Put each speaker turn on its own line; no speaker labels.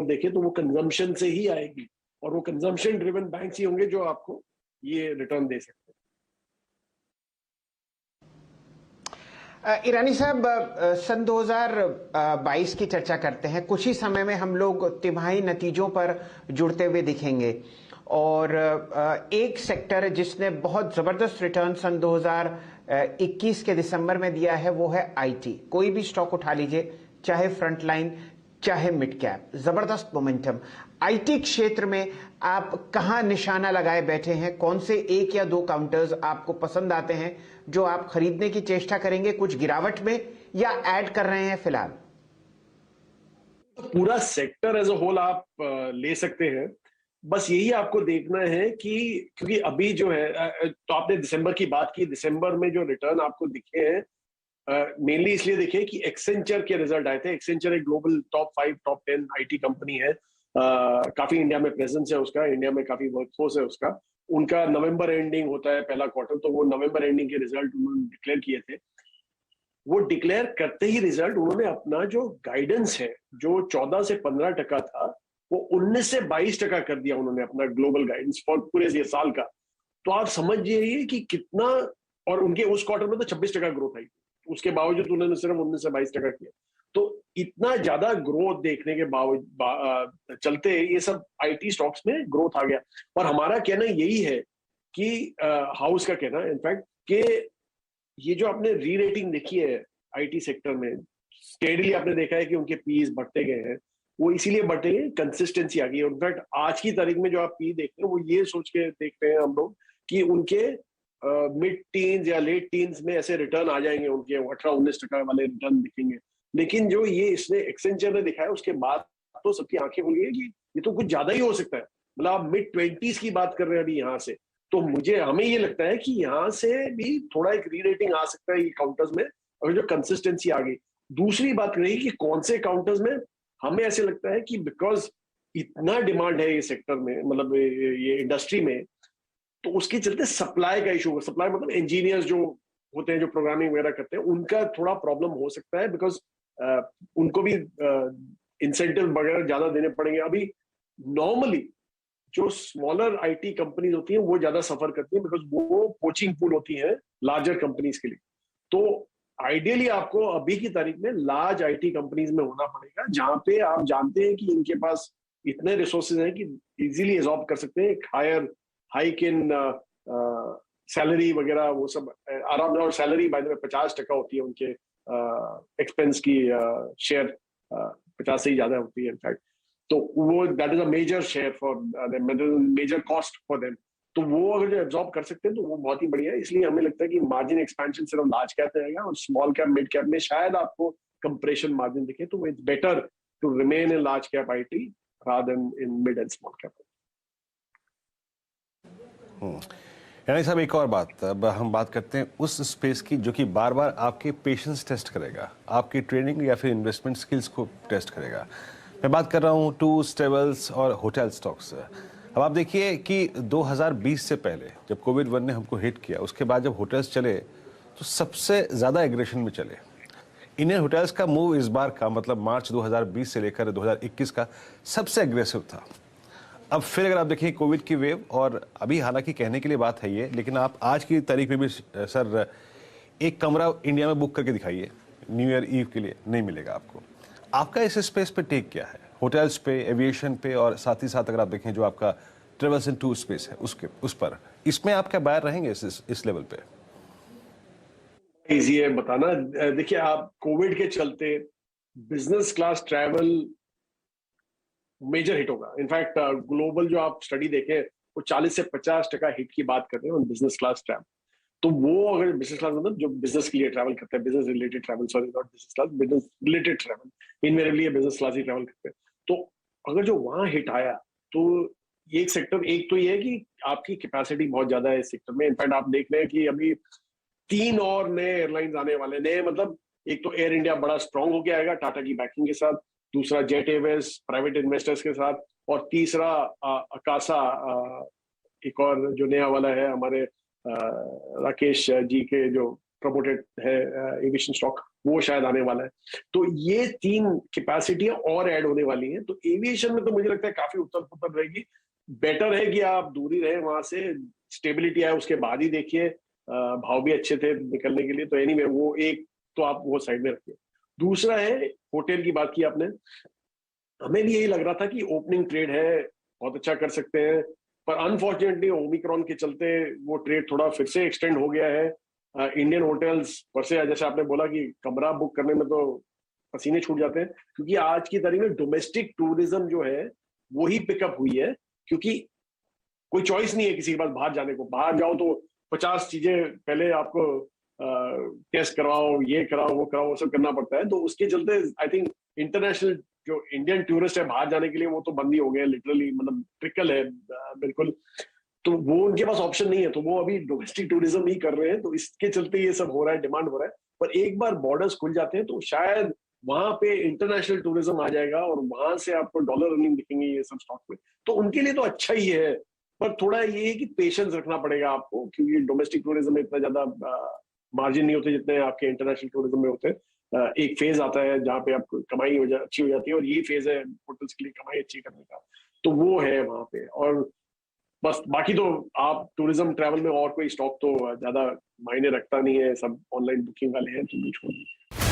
देखें तो वो कंजम्पशन से ही आएगी, और वो कंजम्पशन ड्रिवन बैंक्स ही होंगे जो आपको ये रिटर्न दे सकते हैं।
ईरानी साहब, सन 2022 की चर्चा करते हैं। कुछ ही समय में हम लोग तिमाही नतीजों पर जुड़ते हुए दिखेंगे, और एक सेक्टर जिसने बहुत जबरदस्त रिटर्न सन 2021 के दिसंबर में दिया है वो है आईटी। कोई भी स्टॉक उठा लीजिए, चाहे फ्रंटलाइन चाहे मिड कैप, जबरदस्त मोमेंटम। आईटी क्षेत्र में आप कहां निशाना लगाए बैठे हैं? कौन से एक या दो काउंटर्स आपको पसंद आते हैं जो आप खरीदने की चेष्टा करेंगे कुछ गिरावट में, या ऐड कर रहे हैं फिलहाल?
पूरा सेक्टर एज अ होल आप ले सकते हैं, बस यही आपको देखना है कि क्योंकि अभी जो है तो आपने दिसंबर की बात की, दिसंबर में जो रिटर्न आपको दिखे हैं मेनली इसलिए दिखे कि एक्सेंचर के रिजल्ट आए थे। एक्सेंचर एक global top 5 top 10 IT company है, काफी इंडिया में प्रेजेंस है उसका, इंडिया में काफी वर्कफोर्स है उसका। उनका नवंबर एंडिंग होता है पहला क्वार्टर, तो वो नवंबर एंडिंग के रिजल्ट उन्होंने डिक्लेयर किए थे। वो डिक्लेयर करते ही रिजल्ट उन्होंने अपना जो गाइडेंस है जो 14 से 15% था वो 19 से 22% कर दिया उन्होंने अपना ग्लोबल गाइडेंस फॉर पूरे ये साल का। तो आप समझ जाइए कि कितना, और उनके उस क्वार्टर में तो 26% ग्रोथ आई, उसके बावजूद उन्होंने सिर्फ 19 से 22% किया। तो इतना ज्यादा ग्रोथ देखने के बावजूद चलते ये सब आईटी स्टॉक्स में ग्रोथ आ गया। और हमारा कहना यही है कि हाउस का कहना इनफैक्ट कि ये जो आपने री रेटिंग देखी है आईटी सेक्टर में, स्टेडली आपने देखा है कि उनके पीस बढ़ते गए हैं। वो इसीलिए बढ़ते गए, कंसिस्टेंसी आ गई है। इनफैक्ट आज की तारीख में जो आप पी देख रहे हैं वो ये सोच के देख रहे हैं हम लोग कि उनके मिड टीन्स या लेट टीन्स में ऐसे रिटर्न आ जाएंगे, उनके 18-19% वाले रिटर्न दिखेंगे। लेकिन जो ये इसने एक्सेंचर ने दिखाया उसके बाद तो सबकी आंखें खुल गई कि ये तो कुछ ज्यादा ही हो सकता है। मतलब आप मिड 20s की बात कर रहे हैं अभी यहाँ से, तो हमें ये लगता है कि यहाँ से भी थोड़ा एक री रेटिंग आ सकता है ये काउंटर्स में, और जो कंसिस्टेंसी आ गई। दूसरी बात रही कि कौन से काउंटर्स में, हमें ऐसे लगता है कि बिकॉज इतना डिमांड है ये सेक्टर में, मतलब ये इंडस्ट्री में, तो उसके चलते सप्लाई का इशू होगा। सप्लाई मतलब इंजीनियर्स जो होते हैं जो प्रोग्रामिंग वगैरह करते हैं उनका थोड़ा प्रॉब्लम हो सकता है, बिकॉज उनको भी इंसेंटिव वगैरह ज्यादा देने पड़ेंगे। अभी नॉर्मली जो स्मॉलर आईटी कंपनीज होती हैं वो ज्यादा सफर करती हैं, बिकॉज वो कोचिंग पूल होती हैं लार्जर कंपनीज के लिए। तो आइडियली आपको अभी की तारीख में लार्ज आईटी कंपनीज में होना पड़ेगा, जहां पे आप जानते हैं कि इनके पास इतने रिसोर्सेज हैं कि इजीली एब्जॉर्ब कर सकते हैं, हायर हाइक इन सैलरी वगैरह वो सब आराम। और सैलरी बाय द वे 50% होती है उनके एक्सपेंस की शेयर 50 से ही ज्यादा होती है इनफैक्ट। तो वो that is a major share for them, major cost for them. तो वो अगर जो एब्जॉर्ब कर सकते हैं तो वो बहुत ही बढ़िया है। इसलिए हमें लगता है कि मार्जिन एक्सपेंशन सिर्फ लार्ज कैप में रहेगा, और स्मॉल कैप मिड कैप में शायद आपको कंप्रेशन मार्जिन दिखे। तो it's better to remain in large cap IT rather than in mid and small cap.
यानी साहब एक और बात, अब हम बात करते हैं उस स्पेस की जो कि बार बार आपके पेशेंस टेस्ट करेगा, आपकी ट्रेनिंग या फिर इन्वेस्टमेंट स्किल्स को टेस्ट करेगा। मैं बात कर रहा हूँ टूर्स, ट्रेवल्स और होटल स्टॉक्स। अब आप देखिए कि 2020 से पहले जब कोविड-1 ने हमको हिट किया, उसके बाद जब होटल्स चले तो सबसे ज़्यादा एग्रेशन में चले। इंडियन होटल्स का मूव इस बार का मतलब मार्च 2020 से लेकर 2021 का सबसे एग्रेसिव था। अब फिर अगर आप देखें कोविड की वेव, और अभी हालांकि कहने के लिए बात है ये, लेकिन आप आज की तारीख में भी सर एक कमरा इंडिया में बुक करके दिखाइए न्यू ईयर ईव के लिए, नहीं मिलेगा आपको। आपका इस स्पेस पे टेक क्या है, होटल्स पे, एविएशन पे, और साथ ही साथ अगर आप देखें जो आपका ट्रेवल्स एंड टूर स्पेस है उस पर, इसमें आप क्या बायर रहेंगे इस लेवल पे?
इजी है बताना। देखिए, आप कोविड के चलते business class travel major hit होगा। इनफैक्ट ग्लोबल जो आप स्टडी देखें वो 40 से 50% हिट की बात कर रहे हैं बिजनेस क्लास ट्रैवल। तो वो अगर बिजनेस क्लास मतलब जो बिजनेस के लिए ट्रैवल करते हैं, business related travel, sorry not business class, business related travel, invariably business class he travel करते हैं। तो अगर जो वहां हिट आया तो ये एक सेक्टर, एक तो ये है कि आपकी कैपेसिटी बहुत ज्यादा है इस सेक्टर में। इनफैक्ट आप देख रहे हैं कि अभी 3 और नए एयरलाइंस आने वाले, नए मतलब एक तो एयर इंडिया बड़ा स्ट्रांग होके आएगा टाटा की बैकिंग के साथ, दूसरा जेट एयरवेज प्राइवेट इन्वेस्टर्स के साथ, और तीसरा अकासा, एक और जो नया वाला है हमारे राकेश जी के जो प्रमोटेड है एविएशन स्टॉक, वो शायद आने वाला है। तो ये 3 कैपेसिटियां और ऐड होने वाली हैं। तो एविएशन में तो मुझे लगता है काफी उथल पुथल रहेगी। बेटर है कि आप दूरी रहे वहां से, स्टेबिलिटी आए उसके बाद ही देखिए। भाव भी अच्छे थे निकलने के लिए, तो एनीवे वो एक तो आप वो साइड में रखिए। दूसरा है, होटल की बात की आपने, हमें भी यही लग रहा था कि ओपनिंग ट्रेड है, बहुत अच्छा कर सकते हैं, पर अनफॉर्चुनेटली ओमिक्रॉन के चलते वो ट्रेड थोड़ा फिर से एक्सटेंड हो गया है। इंडियन होटल्स पर से, जैसे आपने बोला कि कमरा बुक करने में तो पसीने छूट जाते हैं, क्योंकि आज की तारीख में डोमेस्टिक टूरिज्म जो है वो ही पिकअप हुई है, क्योंकि कोई चॉइस नहीं है किसी के पास बाहर जाने को। बाहर जाओ तो 50 चीजें पहले आपको टेस्ट करवाओ, ये कराओ, वो कराओ, वो सब करना पड़ता है। तो उसके चलते आई थिंक इंटरनेशनल जो इंडियन टूरिस्ट है बाहर जाने के लिए, वो तो बंद ही हो गए लिटरली, मतलब ट्रिकल है बिल्कुल। तो वो उनके पास ऑप्शन नहीं है, तो वो अभी डोमेस्टिक टूरिज्म ही कर रहे हैं। तो इसके चलते ये सब हो रहा है, डिमांड हो रहा है। पर एक बार बॉर्डर्स खुल जाते हैं तो शायद वहां पे इंटरनेशनल टूरिज्म आ जाएगा और वहां से आपको डॉलर अर्निंग दिखेंगे ये सब स्टॉक में। तो उनके लिए तो अच्छा ही है, पर थोड़ा ये है कि पेशेंस रखना पड़ेगा आपको, क्योंकि डोमेस्टिक टूरिज्म में इतना ज्यादा मार्जिन नहीं होते जितने आपके इंटरनेशनल टूरिज्म में होते हैं। एक फेज आता है जहाँ पे आपको कमाई अच्छी हो जाती है, और ये फेज है होटल्स के लिए कमाई अच्छी करने का। तो वो है वहां पे। और बस बाकी तो आप टूरिज्म ट्रैवल में और कोई स्टॉक तो ज्यादा मायने रखता नहीं है, सब ऑनलाइन बुकिंग वाले हैं, तो छोड़ दीजिए।